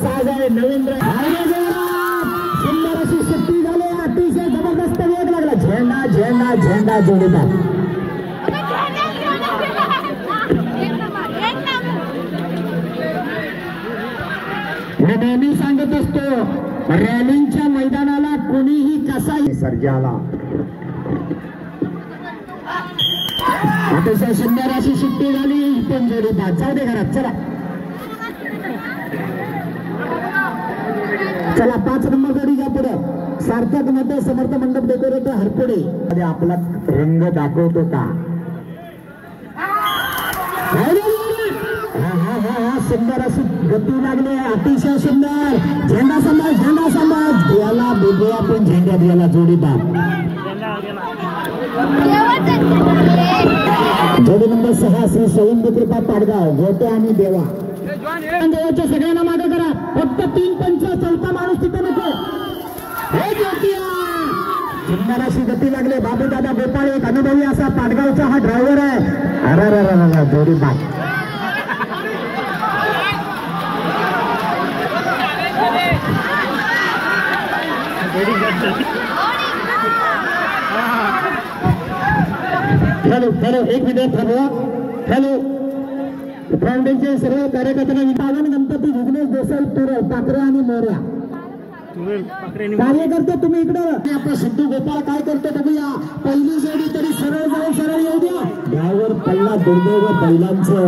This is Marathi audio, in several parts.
साज आहे नवीन सुंदर अशी सुट्टी झाली अतिशय जबरदस्त वेग लागला झेंडा झेंडा झेंडा जोडीदार मी नेहमी सांगत असतो रॅलींच्या मैदानाला कोणीही कसाही सर्जाला अतिशय सुंदर अशी सुट्टी झाली पण जोडीदार जाऊ दे घरात चला चला 5 नंबर गाडी घ्या पुढे सार्थक मते समर्थ मंडप डेकोरेटर हरपुडे आपला रंग दाखवतो का सुंदर अशी गती लागली अतिशय सुंदर झेंडा समाज याला बघूया पण झेंडा द्यायला जोडीदार जोडी नंबर 6 श्री स्वयंभू कृपा पाडगाव गोटे आणि देवा देवाच्या सगळ्यांना मागे करा फक्त 3 पंच चौथा माणूस तिथे नको सुंदर अशी गती लागले बाबू दादा गोपाळ एक अनुभवी असा पाडगावचा हा ड्रायव्हर आहे अरे जोडी बाग हॅलो 1 मिनिट थांबवा हॅलो फाउंडेशनचे सर्व कार्यकर्त्यांना विभागन गणपती विघ्नेश देसाई तुरळ पाकरे आणि मोर्या कार्यकर्ते तुम्ही इकडे आपला सिद्धू गोपाळ काय करतो बघूया पहिली जोडी तरी सरळ येऊ द्या ड्रायव्हर पल्ला दुर्दैव बैलांचं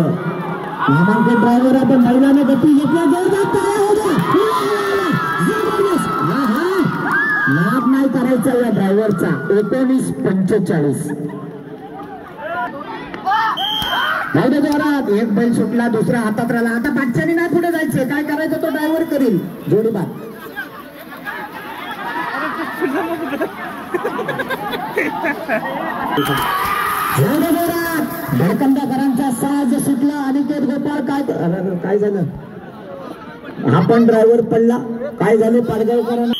नामांकित ड्रायव्हर आपण महिलाने गती घेतल्या लाभ नाही करायचा या ड्रायव्हरचा 19:45 नाही जोरात एक बैल सुटला दुसरा हातात राहिला आता पाठच्याने नाही पुढे जायचे काय करायचं तो ड्रायव्हर करील जोडीबार भडकंदाकरांचा साज सुटला अनिकेत गोपाळ काय झालं आपण ड्रायव्हर पडला काय झालं पाडगावकरांना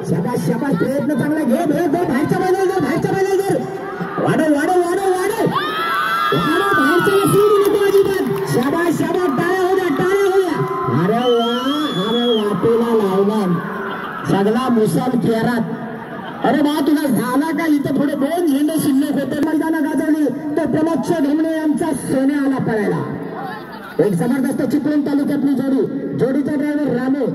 शाबास प्रयत्न चांगला घे बाहेरच्या बैलावर वाढव शाबास टाळ्या हो द्या अरे वाटेला लावला सगळा मुसाल केरात अरे बा तुला झाला का इथं थोडे 2 झेंडे शिल्लक होते मैदाना गाजवली तो प्रमोद ढमणे यांचा सोन्या आला पळायला एक जबरदस्त चिपळूण तालुक्यातली जोडीचा ड्रायव्हर रामू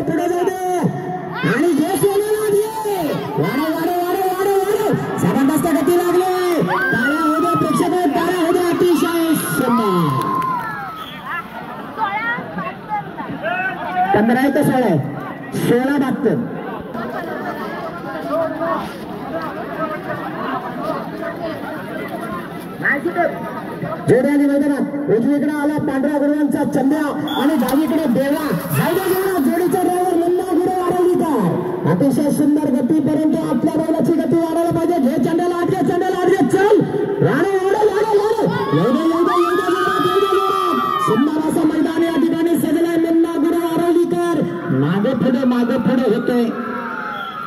पुढे जाऊ दे आणि घे सोन्याला घे वाढव जबरदस्त गती लागले टाळ्या हो द्या प्रेक्षक टाळ्या हो द्या अतिशय सुंदर 15 आहे का 16 आहे 16 बागतं जोड्याने मैदानात उजवीकडे आला पांढऱ्या गुरुवांचा चंद्या आणि डावीकडे देवा जोडीचा ड्रायव्हर मुन्ना गुरु आरवलीकर अतिशय सुंदर गती परंतु आपल्या बैलाची गती वाढायला पाहिजे घे चंद्याला आडगे चल सुंदर असं मैदान या ठिकाणी सजलाय मुन्ना गुरु आरवलीकर मागे पुढे होते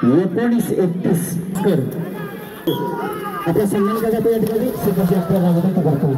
19-31 कर आपल्या सन्मानिकासाठी या ठिकाणी सुखी आपल्या करतो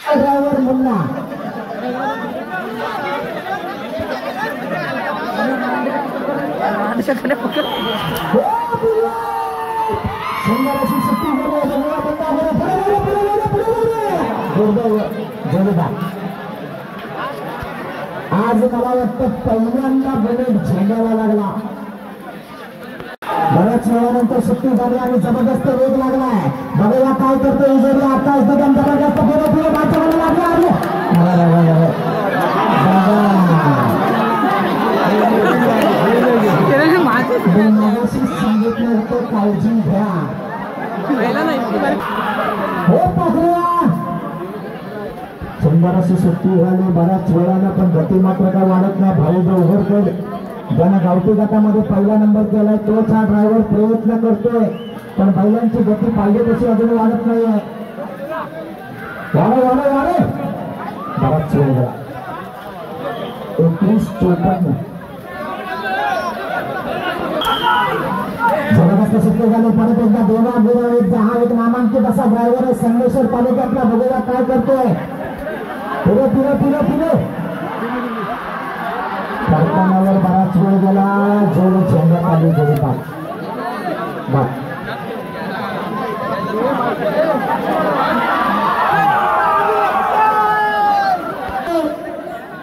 ड्रायव्हर मुन्ना सुंदर अशी सुट्टी दुर्दैव जोडीदार. आज मला वाटतं पहिल्यांदा बुलेट झेंड्याला लागला. बऱ्याच वेळानंतर सुट्टी झाली आणि जबरदस्त वेग लागलाय. बघूया काय करतो जोडी. आता एकदम जबरदस्त पुढे पुढे बाजूला लागला. सांगितलं होतं काळजी घ्या. हो पकडूया. सुंदर अशी सुट्टी झाली बऱ्याच वेळानं, पण गती मात्र काय वाढत नाही. भाई जो उघडकर ज्यानं गावठी गटामध्ये पहिला नंबर केलाय तोच हा ड्रायव्हर प्रयत्न करतोय, पण बैलांची गती पाहिजे तशी अजून वाढत नाहीये. वाढे वाढे वाढे बराच वेळ झाला. 29-54 जबरदस्त सुट्टी झाली. परत एकदा देवा गुरु हा एक नामांकित असा ड्रायव्हर आहे संगमेश्वर तालुक्यातला. बघूया काय करतोय. पुढे पुढे पुढे पुढे कारखान्यावर बराच वेळ गेला. जोडी झेंड्यात आली. जोडी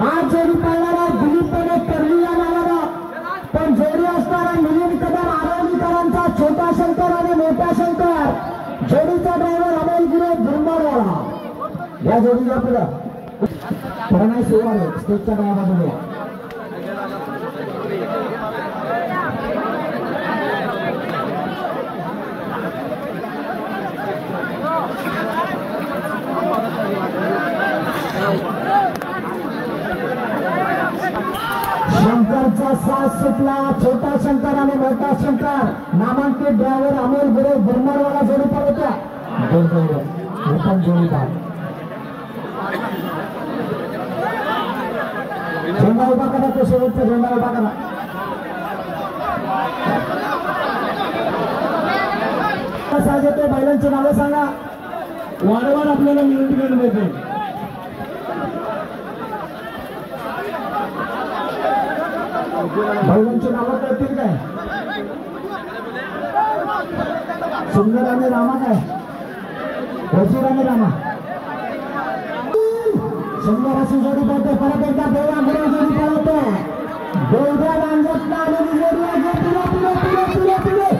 हा जोडी पाळणारा दिलीपने करली या नावाला, पण जोडी असणारा मिलिंद कदम आरोलीकरांचा छोटा शंकर आणि मोठा शंकर. जोडीचा ड्रायव्हर अमोल गुरु धुरमारवाला. या जोडीला पुढं नाही सेवा आहे स्टेजच्या डाव्या बाजूला. शंकरचा साथ सुटला. छोटा शंकर आणि मोठा शंकर नामांकित ड्रायव्हर अमोल गुरु धुरमारवाला जोडी पडत्या. पण जोडीदार झेंडा उभा करा. तो शेवटचा झेंडा उभा करा. साज येते. बैलांची नावं सांगा. वारंवार आपल्याला मिनिट मिळते. बैलांची नावं कळतील काय. सुंदर आणि रामा काय. वजीर आणि रामा. सुंदर अशी जोडी पडते. परत एकदा देवा गुरु जोडी पळवते. देवद्या रांजतला आलेली जोडी आहे. पुढे पुढे पुढे पुढे पुढे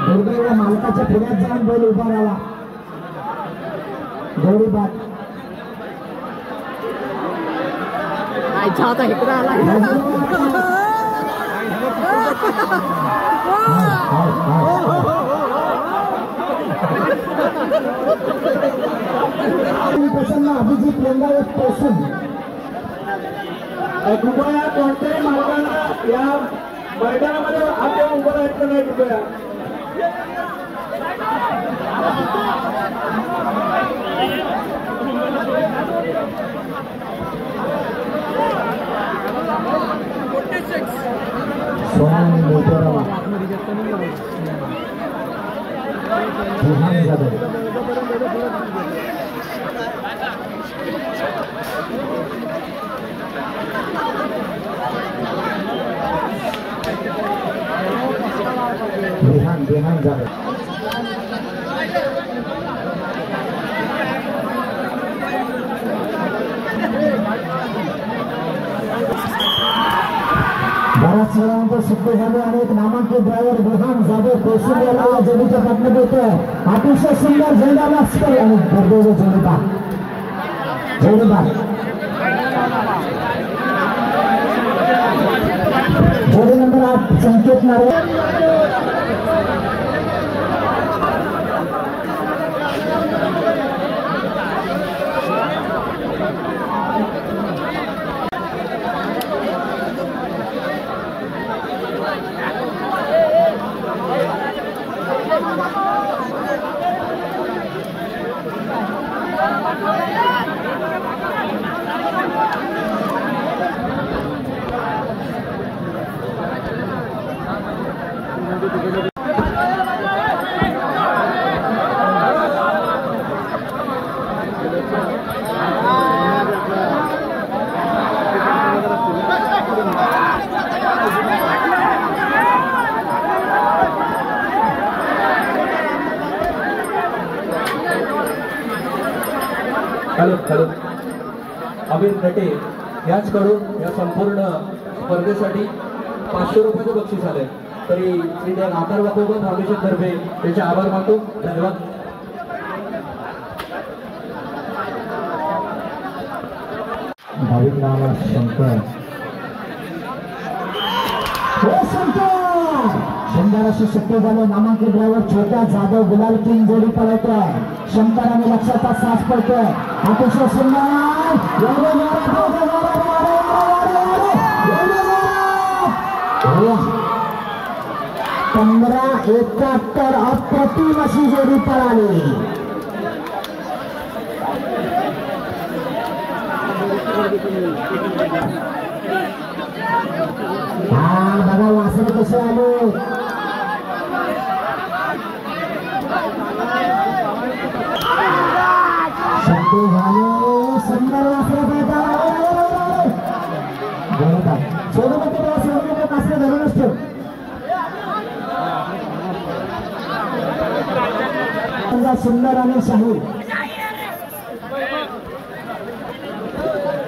दुर्दैव मालकाच्या पुढ्यात जाऊन बैल उभा राहिला. जोडी बाद. प्रसन्न अभिजित लिंगायत पासून कृपया कोणत्याही मार्गाला या मैदानामध्ये आपण उभं राहायचं नाही. कृपया सोनाली मोटरावा बेहान झालं. बराच वेळानंतर सुट्टी झाली आणि एक नामांकित ड्रायव्हर बेहान जाधव कोसूर याला जोडीच्या पटन देतोय. अतिशय सुंदर झेंडा मास्टर आणि दुर्दैव जोडीदार. जोडी नंबर 8 संकेत नारे. हॅलो हॅलो अमित नटे याचकडून या संपूर्ण स्पर्धेसाठी 500 रुपयाचं बक्षीस आलंय. तरी श्री आधार वाकोबा फाउंडेशन तर्फे त्याचे आभार मानतो. धन्यवाद. भाविक नावा शंकर सुंदर अशी शक्य झाले. नामांकित ड्रायव्हर छोट्या जाधव गुलाल किंग जोडी पळवतोय. शंकराने लक्षाचा साथ पडतोय. अतिशय सुंदर 15-71 अप्रतिम अशी जोडी पळाली. हा बघा वासरे कसे आले. शक्ती झाले. सुंदर वासरे वासरे धरूनच ठेव. सुंदर आणि शाही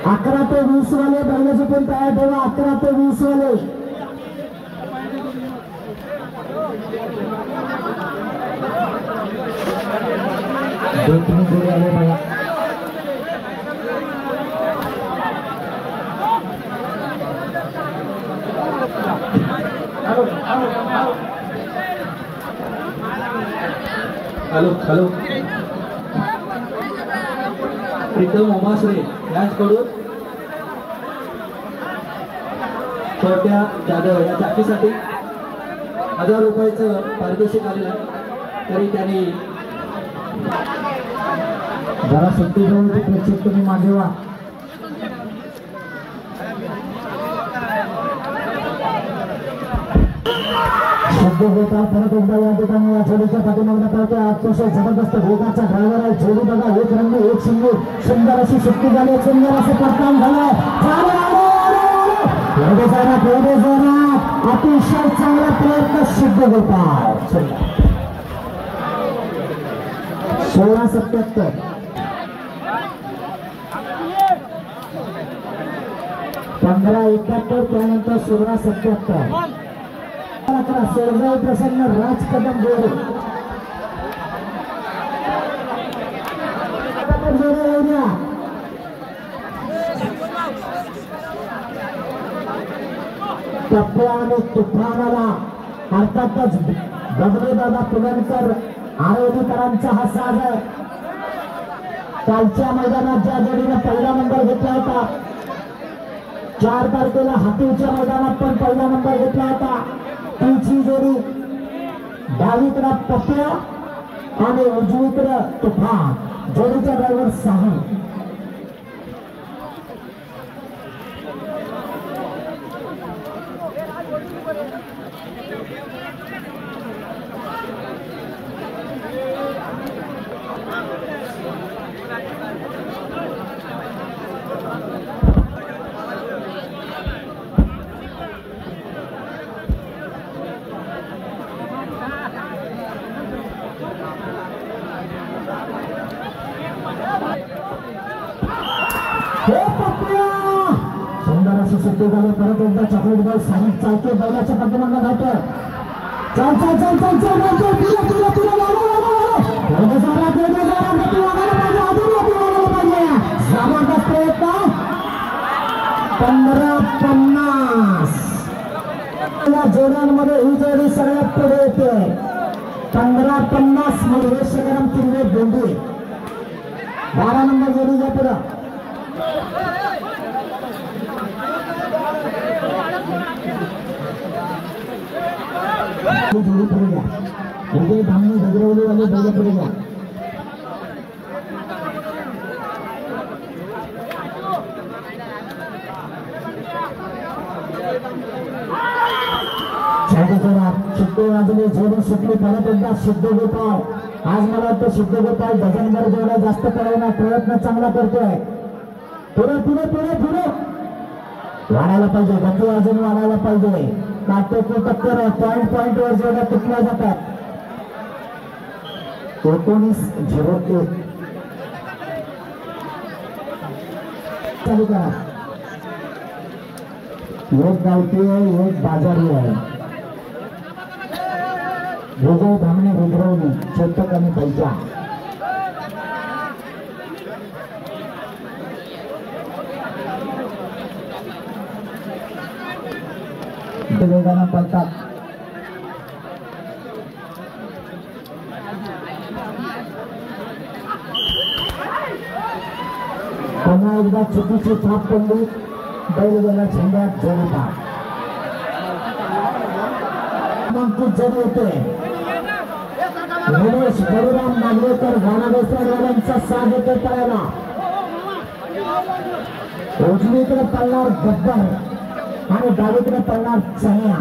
11 ते 20 वाले बैलाचे पण तयार ठेवा. 11 ते 20 वाले देखने जोड़े आले भाई. हॅलो हॅलो प्रीतम उमाश्रे यांच्याकडून छोट्या जाधव या चाकीसाठी 1000 रुपयाचं पारितोषिक आलेलं आहे. तरी त्यांनी जरा सुट्टी घेऊन प्रेक्षक तुम्ही मागे वा. शब्द होता परत एकदा या ठिकाणी या जोडीच्या पाठीमागणं पळतोय. अतिशय जबरदस्त वेगाचा ड्रायव्हर आहे. जोडी बघा एक रंग एक सिंगू. सुंदर अशी सुट्टी झाली. सुंदर असं परताम झालं. अतिशय चांगला प्रयत्न सिद्ध होतात. 16-77 15-71 त्यानंतर 16-77 सोरगाव प्रसन्न राज कदम जोडे टप्प्या आणि तुफानाला अर्थातच बबलेदादा पुणेकर आरोग्यकरांचा हा साज आहे. कालच्या मैदानात ज्या जोडीने पहिला नंबर घेतला होता 4 तारखेला हातीच्या मैदानात पण पहिला नंबर घेतला होता. तीची जोडी डावीकडे पप्प्या आणि उजवीकडे तुफान. जोडीचा ड्रायव्हर साहा. सुंदर अशी सुट्टी झाली. परत एकदा चॉकलेट बॉल साईड चालते. बैलाच्या पाठीमागं धावतोय. चल चल चल चल चल जबरदस्त प्रयत्न. 15-50 या जोड्यांमध्ये ही जोडी सगळ्यात पुढे येते. 15-50 मध्ये शेकरम किल्ले बोंडे 12 नंबर जोडीच्या पुढं. जोडी पुढे घ्या. उदय धामणे गजरवली वाले बैल पुढे घ्या. सिद्धराजने जोडी सुटली. परत एकदा सिद्ध गोपाळ. आज मला वाटतं सिद्ध गोपाळ डझनभर जोड्या जास्त पळवण्याचा प्रयत्न चांगला करतोय. पुढे पुढे पुढे पुढे वाढायला पाहिजे. गती अजून वाढायला पाहिजे. काटेकोर टक्कर पॉइंट वर जोड्या तुटल्या जातात. 19-01 चालू करा. एक गावठी आहे एक बाजारी आहे. विजय धामणे विद्रवणी चेतक आणि पैजा. वेगानं पळतात. पुन्हा एकदा चुकीची थाप पडली. बैलगाडा झेंड्यात जोडतात. जड होते. गणेश बळीराम नागवेकर गाणावेसरवाल्यांचा साथ येते तळाला. उजवीकडे पळणार गब्बर आणि डावीकडे पळणार चण्या.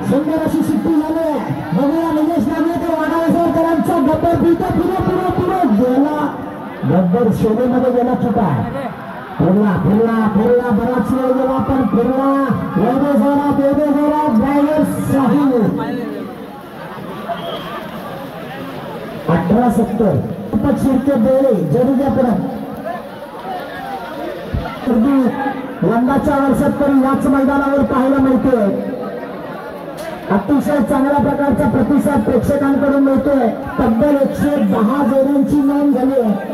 सुंदर अशी सिद्धी झाली. बघूया निलेश नागवेकर वाडावेसरकरांचा गब्बर पिता पुढे गेला. गब्बर शोधेमध्ये गेला. चुका फिरला बराच वेळ गेला पण फिरला. वेदे जोरा ड्रायव्हर साहिल. 18-70 शिरके बेळे जरुद्यापर्यंत. यंदाच्या वर्षात तरी याच मैदानावर पाहायला मिळतोय. अतिशय चांगल्या प्रकारचा प्रतिसाद प्रेक्षकांकडून मिळतोय. तब्बल 110 जोड्यांची नोंद झाली आहे.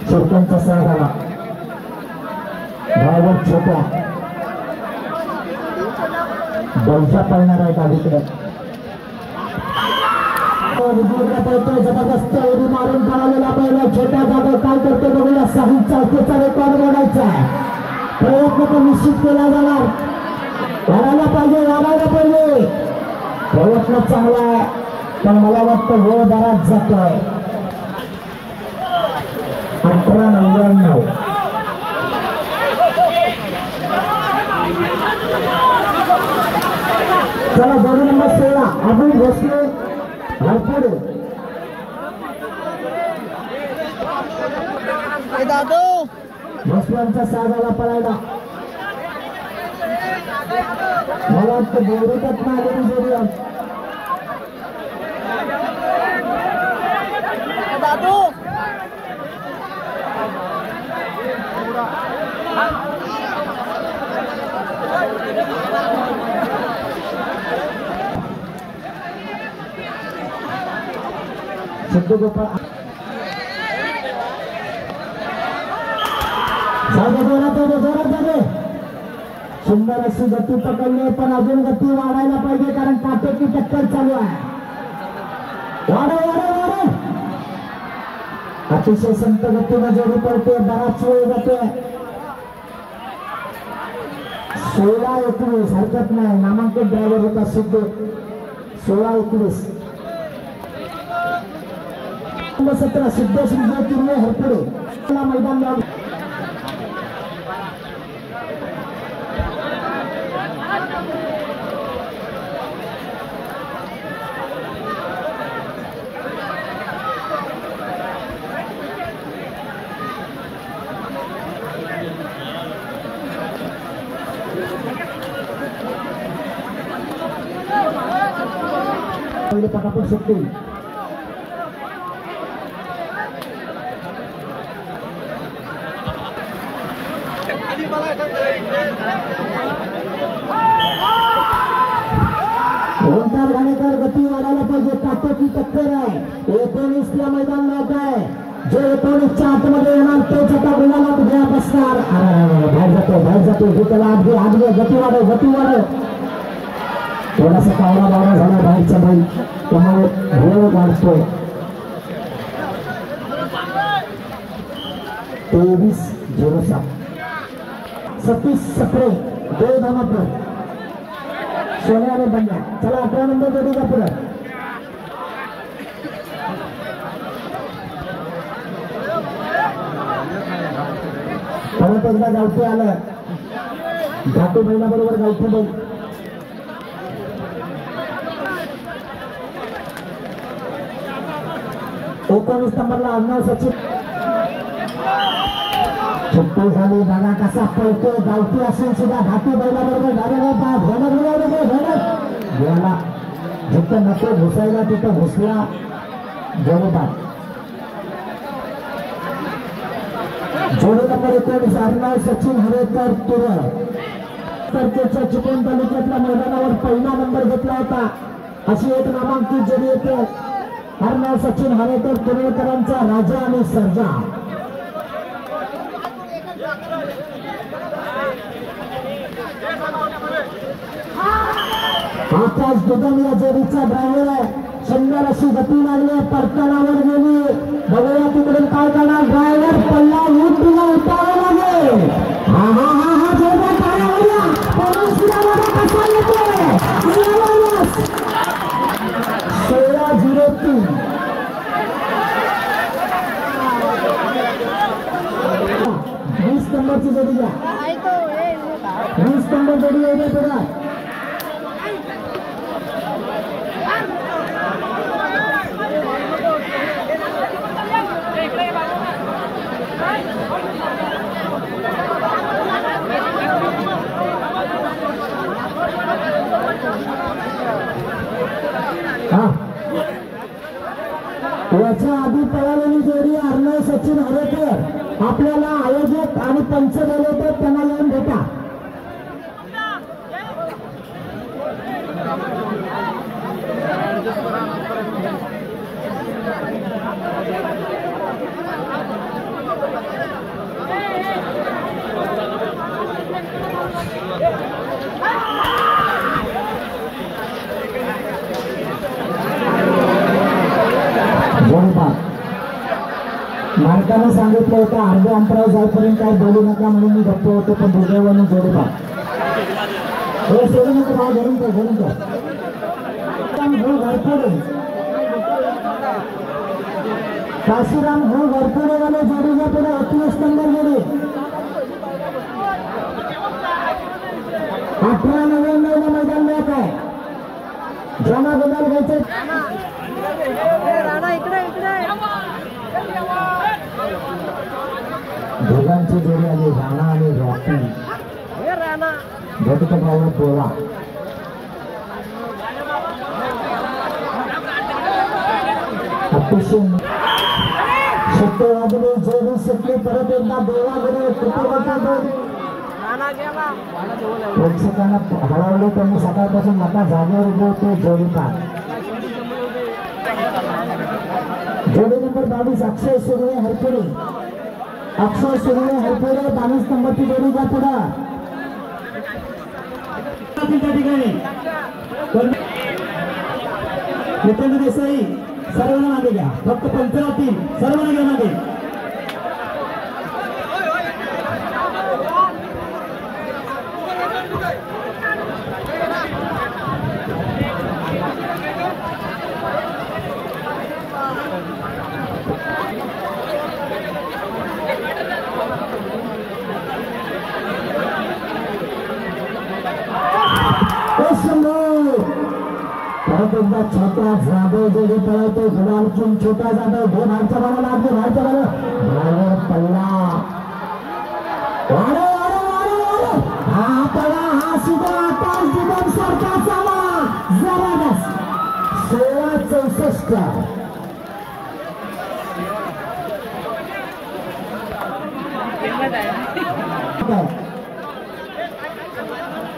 शेतकऱ्यांचा सह झाला. ड्रायव्हर छोट्या बैजा पळणार आहेत अलीकडे. पळतोय जबरदस्त उडी मारून पळालेला पहिला छोट्या जाधव काय करतो बघूया. साहिल चौथीचा रेकॉर्ड मोडायचा आहे. प्रयत्न तो निश्चित केला जाणार. वाढायला पाहिजे. प्रयत्न चांगला आहे पण मला वाटतं वेळ बराच जातोय. 18-99. चला जोडी नंबर 16 अबुल भोसले हरपुडे. भोसल्यांचा साजाला पळायला. मला वाटतं बोरीतच ना आलेली जोडी आहे. सिद्धू गोपाळ सुंदर अशी गती पकडली पण अजून गती वाढायला पाहिजे कारण काटेकी टक्कर चालू आहे. वाढ अतिशय संत गतीने जोडी पडते. बराच वेळ जाते. 16-19 हरकत नाही. नामांकित ड्रायव्हर होता सिद्धू. 16-19 17 सिद्धेश विजय किर्वे हरपुडे मैदान लावलं. पटापट सुटते. ओंकार घाणेकर गती वाढायला पाहिजे. काटेकी टक्कर आहे. 19ला मैदान लावत आहे. जे 19च्या आतमध्ये येणार तोच आता गुलाला घ्या बसणार. बाहेर जातो त्याला आत घे. गती वाढव. थोडासा कावरा बावरा झाला बाहेरचा बैल त्यामुळे वेळ वाढतोय. 23-07 सतीश सप्रे 2 धामापूर सोन्याने बंड्या. चला 11 नंबर जोडीचा पुढे. परत एकदा गावठी आलं. घाटू बैलाबरोबर गावठी बैल. 19 नंबरला अण्णा सचिन. सुट्टी झाली. बघा कसा पळतो. गावठी असेल सुद्धा घाटू बैलाबरोबर गेला. जिथं नको घुसायला तिथं घुसला. जोडीदार जोडी नंबर 19 अण्णा सचिन हरेकर तुरळ. तारखेच्या चिपळूण तालुक्यातल्या मैदानावर पहिला नंबर घेतला होता. अशी एक नामांकित जोडी येते. अण्णा सचिन हरेकर तुरळकरांचा राजा आणि सर्जा. आकाश दुदम या जोडीचा ड्रायव्हर आहे. सुंदर अशी गती लागली. परतणावर गेली. बघूया तिकडून काय करणार. ड्रायव्हर पल्ला ऊट तुला उठावा लागेल. हा हा हा हा जोरदार टाळ्या होऊया. कसा येतोय 16-03. 20 नंबरची जोडी घ्या. 20 नंबर जोडी येते पुढे. याच्या आधी पळालेली जोडी अर्णव सचिन हरेकर. आपल्याला आयोजक आणि पंच बोलवतात त्यांना येऊन भेटा. मालकाने सांगितलं होतं अर्ध्या अंतरावर जाईपर्यंत काय बोलू नका म्हणून मी गप्प होतो. पण दुर्दैवाने जोडीबा हे सोडू नको. भाव घरून कर घरून कर. काशीराम भाऊ घरपुडे वाले जोडीच्या पुढे 21 नंबर जोडी. 18 नोव्हेंबरला मैदान मिळत आहे. जमा गुलाल घ्यायचे. दोघांची जोडी आली. राणा आणि रॉकी. जोडीचा ड्रायव्हर पोळा. अतिशय सत्यवादी जोडी सुटली. परत एकदा देवाकडे प्रेक्षकांना हळवले. त्यांनी सकाळपासून आता जागेवर उभे होते. जोडीदार जोडी नंबर 22 अक्षय सुर्वे हरपुरे. अक्षय सुर्वे हरपुरे 22 नंबरची जोडी घ्या पुढे. त्या ठिकाणी नितेंद्र देसाई सर्वांना मागे घ्या. फक्त पंचरातील सर्वांना घ्या मागे. परत एकदा छोटा जाधव जोडी पळवतो. गुलालकिन छोटा जाधव घे बाहेरच्या बाजूला. आगे बाहेरच्या बाजूला ड्रायव्हर पल्ला. हा पळा हा सुद्धा आकाश दुदम सारखा चाला. जबरदस्त 16-64.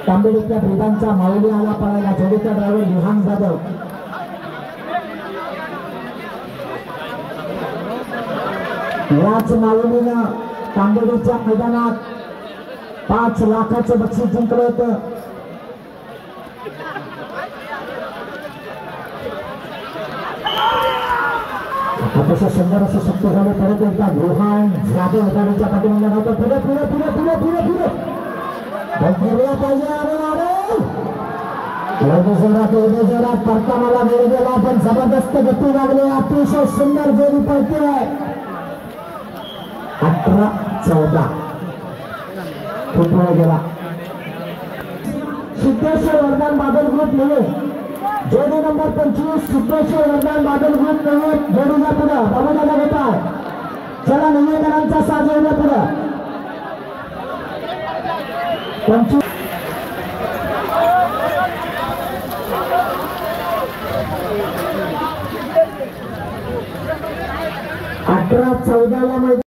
तांबेडीच्या ब्रिदांचा माऊली आला पळायला. जोडीचा ड्रायव्हर विहान जाधव. याच माऊलीनं तांबेडीच्या मैदानात 5 लाखाचं बक्षीस जिंकलं होतं. अतिशय सुंदर असं शक्य झालं. परत एकदा विहान जाधव गाडीच्या पाठीमागे होतं. पुढे पुढे पुढे पुढे पुढे पुढे पाहिजे. जोरात परतानाला वेळ गेला पण जबरदस्त गती लागली अतिशय सुंदर जोडी पडते 18-14 खूप वेळ गेला सिद्धेश्वर वरदान बादल ग्रुप नव्हे जोडी नंबर 25 सिद्धेश्वर वरदान बादल ग्रुप नव्हे जोडीला पुढं बाबूदादा घेत आहे चला निवेदनांचा साज येऊन पुढं 25 18-14 ला